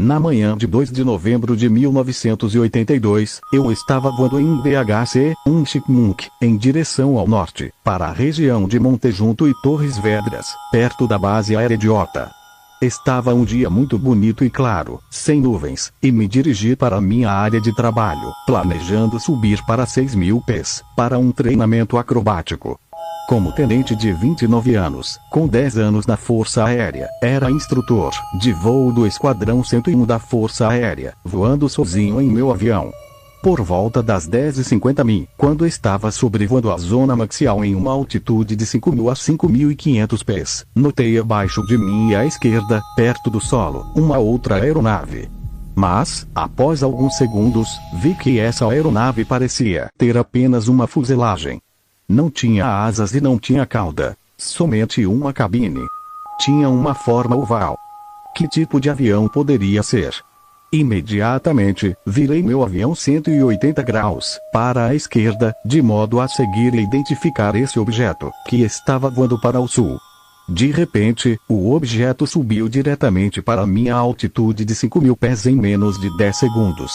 Na manhã de 2 de novembro de 1982, eu estava voando em DHC-1 Chipmunk, em direção ao norte, para a região de Montejunto e Torres Vedras, perto da base aérea de Ota. Estava um dia muito bonito e claro, sem nuvens, e me dirigi para minha área de trabalho, planejando subir para 6.000 pés, para um treinamento acrobático. Como tenente de 29 anos, com 10 anos na Força Aérea, era instrutor de voo do Esquadrão 101 da Força Aérea, voando sozinho em meu avião. Por volta das 10h50 min, quando estava sobrevoando a zona maxial em uma altitude de 5.000 a 5.500 pés, notei abaixo de mim e à esquerda, perto do solo, uma outra aeronave. Mas, após alguns segundos, vi que essa aeronave parecia ter apenas uma fuselagem. Não tinha asas e não tinha cauda, somente uma cabine. Tinha uma forma oval. Que tipo de avião poderia ser? Imediatamente, virei meu avião 180 graus, para a esquerda, de modo a seguir e identificar esse objeto, que estava voando para o sul. De repente, o objeto subiu diretamente para minha altitude de 5.000 pés em menos de 10 segundos.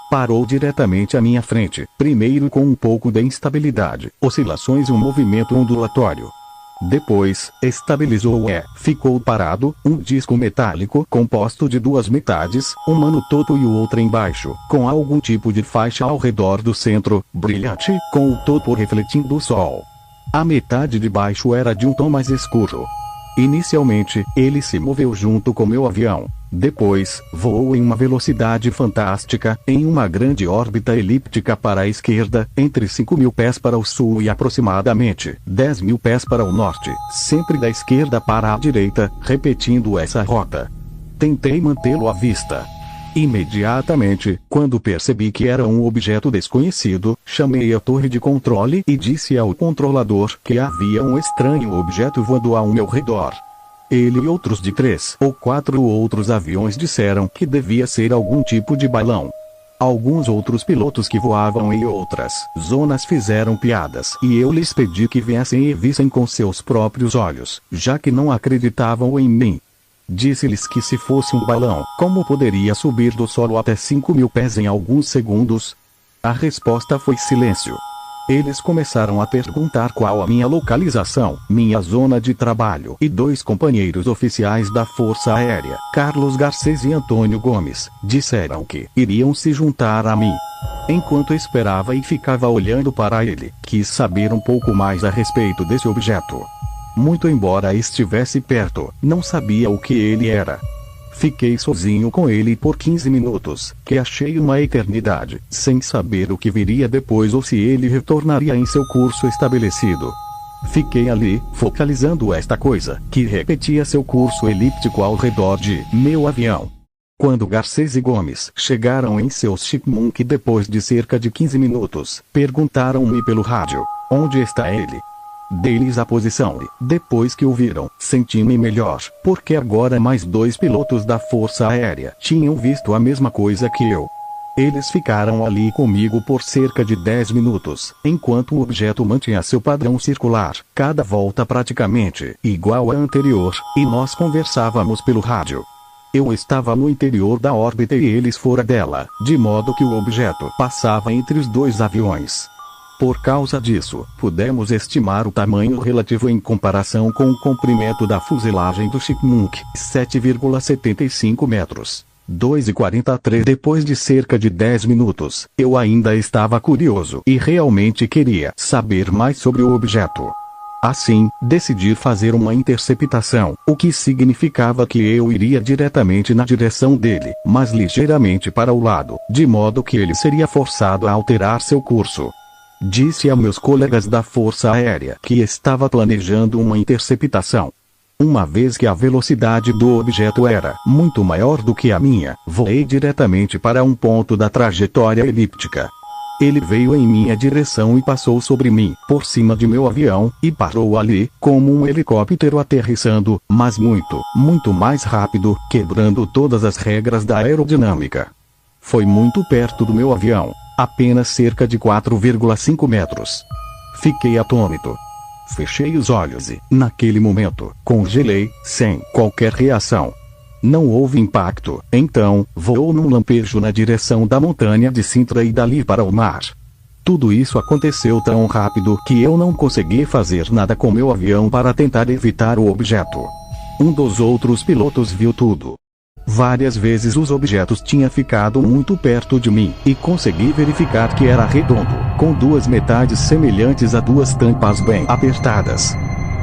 Parou diretamente à minha frente, primeiro com um pouco de instabilidade, oscilações e um movimento ondulatório. Depois, estabilizou e ficou parado, um disco metálico composto de duas metades, uma no topo e o outra embaixo, com algum tipo de faixa ao redor do centro, brilhante, com o topo refletindo o sol. A metade de baixo era de um tom mais escuro. Inicialmente, ele se moveu junto com meu avião. Depois, voou em uma velocidade fantástica, em uma grande órbita elíptica para a esquerda, entre 5.000 pés para o sul e aproximadamente 10.000 pés para o norte, sempre da esquerda para a direita, repetindo essa rota. Tentei mantê-lo à vista. Imediatamente, quando percebi que era um objeto desconhecido, chamei a torre de controle e disse ao controlador que havia um estranho objeto voando ao meu redor. Ele e outros de 3 ou 4 outros aviões disseram que devia ser algum tipo de balão. Alguns outros pilotos que voavam em outras zonas fizeram piadas e eu lhes pedi que viessem e vissem com seus próprios olhos, já que não acreditavam em mim. Disse-lhes que se fosse um balão, como poderia subir do solo até 5.000 pés em alguns segundos? A resposta foi silêncio. Eles começaram a perguntar qual a minha localização, minha zona de trabalho, e 2 companheiros oficiais da Força Aérea, Carlos Garcês e Antônio Gomes, disseram que iriam se juntar a mim. Enquanto esperava e ficava olhando para ele, quis saber um pouco mais a respeito desse objeto. Muito embora estivesse perto, não sabia o que ele era. Fiquei sozinho com ele por 15 minutos, que achei uma eternidade, sem saber o que viria depois ou se ele retornaria em seu curso estabelecido. Fiquei ali, focalizando esta coisa, que repetia seu curso elíptico ao redor de meu avião. Quando Garcês e Gomes chegaram em seus Chipmunk depois de cerca de 15 minutos, perguntaram-me pelo rádio: onde está ele? Dei-lhes a posição e, depois que o viram, senti-me melhor, porque agora mais 2 pilotos da Força Aérea tinham visto a mesma coisa que eu. Eles ficaram ali comigo por cerca de 10 minutos, enquanto o objeto mantinha seu padrão circular, cada volta praticamente igual à anterior, e nós conversávamos pelo rádio. Eu estava no interior da órbita e eles fora dela, de modo que o objeto passava entre os 2 aviões. Por causa disso, pudemos estimar o tamanho relativo em comparação com o comprimento da fuselagem do Chipmunk, 7,75 metros. 2,43. Depois de cerca de 10 minutos, eu ainda estava curioso e realmente queria saber mais sobre o objeto. Assim, decidi fazer uma interceptação, o que significava que eu iria diretamente na direção dele, mas ligeiramente para o lado, de modo que ele seria forçado a alterar seu curso. Disse a meus colegas da Força Aérea que estava planejando uma interceptação. Uma vez que a velocidade do objeto era muito maior do que a minha, voei diretamente para um ponto da trajetória elíptica. Ele veio em minha direção e passou sobre mim, por cima de meu avião, e parou ali, como um helicóptero aterrissando, mas muito, muito mais rápido, quebrando todas as regras da aerodinâmica. Foi muito perto do meu avião. Apenas cerca de 4,5 metros. Fiquei atônito. Fechei os olhos e, naquele momento, congelei, sem qualquer reação. Não houve impacto, então, voou num lampejo na direção da montanha de Sintra e dali para o mar. Tudo isso aconteceu tão rápido que eu não consegui fazer nada com meu avião para tentar evitar o objeto. Um dos outros pilotos viu tudo. Várias vezes os objetos tinham ficado muito perto de mim, e consegui verificar que era redondo, com duas metades semelhantes a duas tampas bem apertadas.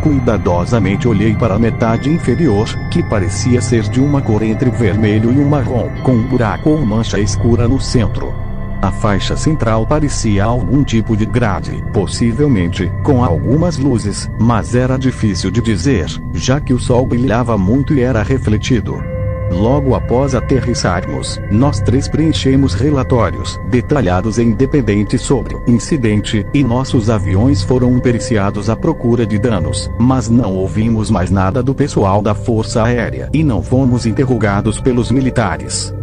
Cuidadosamente olhei para a metade inferior, que parecia ser de uma cor entre o vermelho e o marrom, com um buraco ou mancha escura no centro. A faixa central parecia algum tipo de grade, possivelmente, com algumas luzes, mas era difícil de dizer, já que o sol brilhava muito e era refletido. Logo após aterrissarmos, nós três preenchemos relatórios detalhados e independentes sobre o incidente, e nossos aviões foram periciados à procura de danos, mas não ouvimos mais nada do pessoal da Força Aérea e não fomos interrogados pelos militares.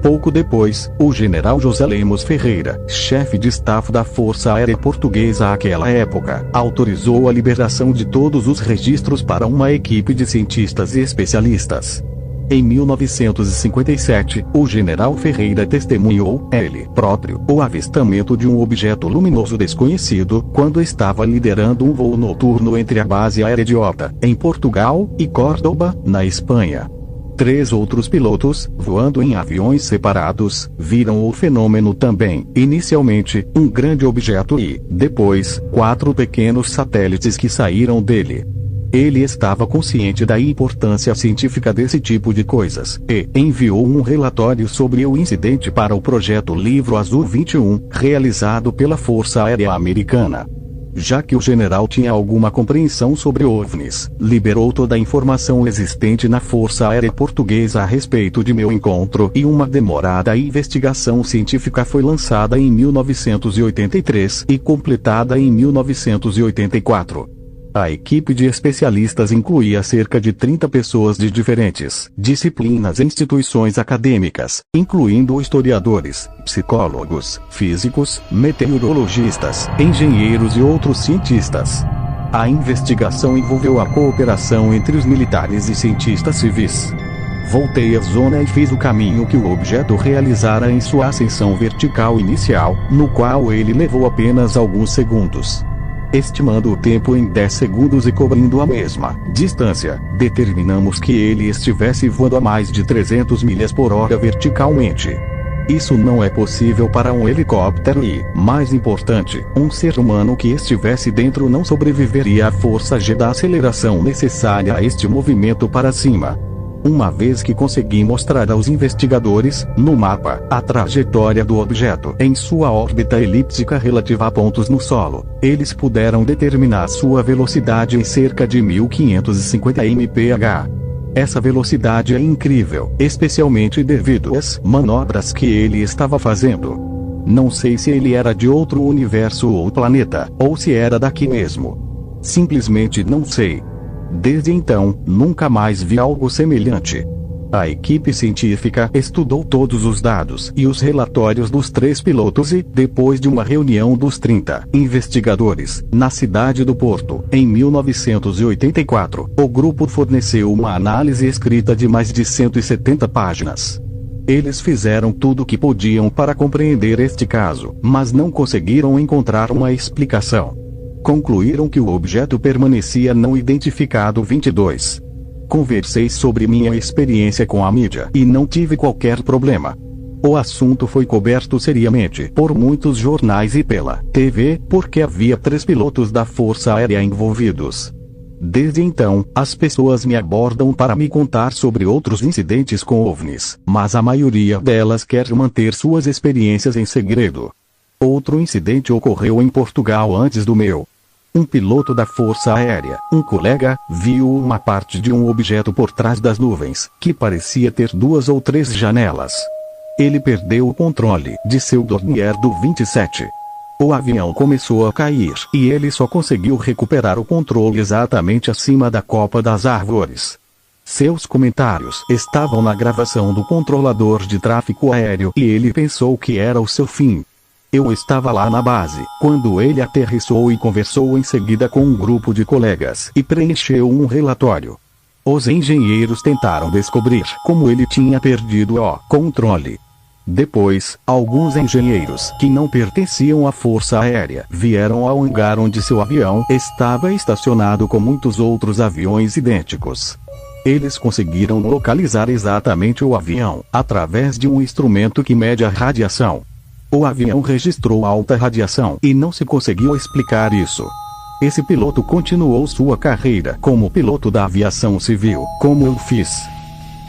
Pouco depois, o general José Lemos Ferreira, chefe de staff da Força Aérea Portuguesa àquela época, autorizou a liberação de todos os registros para uma equipe de cientistas e especialistas. Em 1957, o general Ferreira testemunhou, ele próprio, o avistamento de um objeto luminoso desconhecido, quando estava liderando um voo noturno entre a base aérea de Horta, em Portugal, e Córdoba, na Espanha. 3 outros pilotos, voando em aviões separados, viram o fenômeno também, inicialmente, um grande objeto e, depois, 4 pequenos satélites que saíram dele. Ele estava consciente da importância científica desse tipo de coisas, e enviou um relatório sobre o incidente para o projeto Livro Azul 21, realizado pela Força Aérea Americana. Já que o general tinha alguma compreensão sobre OVNIs, liberou toda a informação existente na Força Aérea Portuguesa a respeito de meu encontro, e uma demorada investigação científica foi lançada em 1983 e completada em 1984. A equipe de especialistas incluía cerca de 30 pessoas de diferentes disciplinas e instituições acadêmicas, incluindo historiadores, psicólogos, físicos, meteorologistas, engenheiros e outros cientistas. A investigação envolveu a cooperação entre os militares e cientistas civis. Voltei à zona e fiz o caminho que o objeto realizara em sua ascensão vertical inicial, no qual ele levou apenas alguns segundos. Estimando o tempo em 10 segundos e cobrindo a mesma distância, determinamos que ele estivesse voando a mais de 300 milhas por hora verticalmente. Isso não é possível para um helicóptero e, mais importante, um ser humano que estivesse dentro não sobreviveria à força G da aceleração necessária a este movimento para cima. Uma vez que consegui mostrar aos investigadores, no mapa, a trajetória do objeto em sua órbita elíptica relativa a pontos no solo, eles puderam determinar sua velocidade em cerca de 1550 mph. Essa velocidade é incrível, especialmente devido às manobras que ele estava fazendo. Não sei se ele era de outro universo ou planeta, ou se era daqui mesmo. Simplesmente não sei. Desde então, nunca mais vi algo semelhante. A equipe científica estudou todos os dados e os relatórios dos 3 pilotos e, depois de uma reunião dos 30 investigadores, na cidade do Porto, em 1984, o grupo forneceu uma análise escrita de mais de 170 páginas. Eles fizeram tudo o que podiam para compreender este caso, mas não conseguiram encontrar uma explicação. Concluíram que o objeto permanecia não identificado 22. Conversei sobre minha experiência com a mídia e não tive qualquer problema. O assunto foi coberto seriamente por muitos jornais e pela TV, porque havia 3 pilotos da Força Aérea envolvidos. Desde então, as pessoas me abordam para me contar sobre outros incidentes com OVNIs, mas a maioria delas quer manter suas experiências em segredo. Outro incidente ocorreu em Portugal antes do meu. Um piloto da Força Aérea, um colega, viu uma parte de um objeto por trás das nuvens, que parecia ter 2 ou 3 janelas. Ele perdeu o controle de seu Dornier do 27. O avião começou a cair, e ele só conseguiu recuperar o controle exatamente acima da copa das árvores. Seus comentários estavam na gravação do controlador de tráfego aéreo e ele pensou que era o seu fim. Eu estava lá na base, quando ele aterrissou e conversou em seguida com um grupo de colegas e preencheu um relatório. Os engenheiros tentaram descobrir como ele tinha perdido o controle. Depois, alguns engenheiros que não pertenciam à Força Aérea vieram ao hangar onde seu avião estava estacionado com muitos outros aviões idênticos. Eles conseguiram localizar exatamente o avião através de um instrumento que mede a radiação. O avião registrou alta radiação e não se conseguiu explicar isso. Esse piloto continuou sua carreira como piloto da aviação civil, como eu fiz.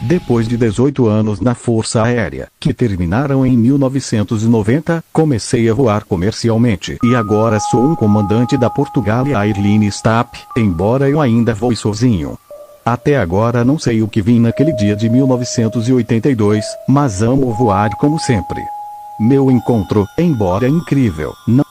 Depois de 18 anos na Força Aérea, que terminaram em 1990, comecei a voar comercialmente e agora sou um comandante da Portugalia Airlines TAP, embora eu ainda voe sozinho. Até agora não sei o que vim naquele dia de 1982, mas amo voar como sempre. Meu encontro, embora incrível, não